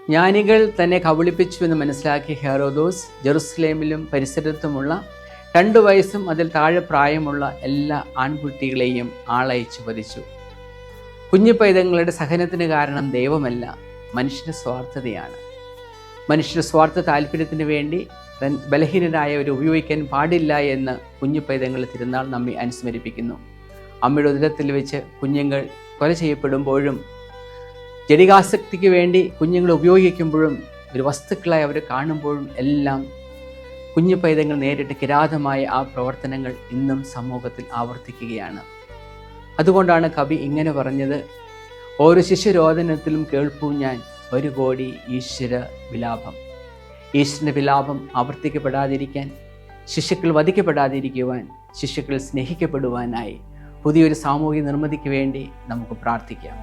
ജ്ഞാനികൾ തന്നെ കബളിപ്പിച്ചുവെന്ന് മനസ്സിലാക്കിയ ഹെറോദോസ് ജെറുസലേമിലും പരിസരത്തുമുള്ള 2 വയസ്സും അതിൽ താഴെ പ്രായമുള്ള എല്ലാ ആൺകുട്ടികളെയും ആളയച്ചു വധിച്ചു. കുഞ്ഞു പൈതങ്ങളുടെ സഹനത്തിന് കാരണം ദൈവമല്ല, മനുഷ്യൻ്റെ സ്വാർത്ഥതയാണ്. മനുഷ്യൻ്റെ സ്വാർത്ഥ താല്പര്യത്തിന് വേണ്ടി ബലഹീനരായവരെ ഉപയോഗിക്കാൻ പാടില്ല എന്ന് കുഞ്ഞു പൈതങ്ങളുടെ തിരുനാൾ നമ്മെ അനുസ്മരിപ്പിക്കുന്നു. അമ്മയുടെ ഉദരത്തിൽ വെച്ച് കുഞ്ഞുങ്ങൾ കൊല ചെയ്യപ്പെടുമ്പോഴും, ജടികാസക്തിക്ക് വേണ്ടി കുഞ്ഞുങ്ങൾ ഉപയോഗിക്കുമ്പോഴും, ഒരു വസ്തുക്കളായി അവരെ കാണുമ്പോഴും എല്ലാം കുഞ്ഞു പൈതങ്ങൾ നേരിട്ട് കിരാതമായ ആ പ്രവർത്തനങ്ങൾ ഇന്നും സമൂഹത്തിൽ ആവർത്തിക്കുകയാണ്. അതുകൊണ്ടാണ് കവി ഇങ്ങനെ പറഞ്ഞത്: ഓരോ ശിശുരോദനത്തിലും കേൾപ്പൂ ഞാൻ 1 കോടി ഈശ്വര വിലാപം. ഈശ്വരൻ്റെ വിലാപം ആവർത്തിക്കപ്പെടാതിരിക്കാൻ, ശിശുക്കൾ വധിക്കപ്പെടാതിരിക്കുവാൻ, ശിശുക്കൾ സ്നേഹിക്കപ്പെടുവാനായി പുതിയൊരു സാമൂഹിക നിർമ്മിതിക്ക് വേണ്ടി നമുക്ക് പ്രാർത്ഥിക്കാം.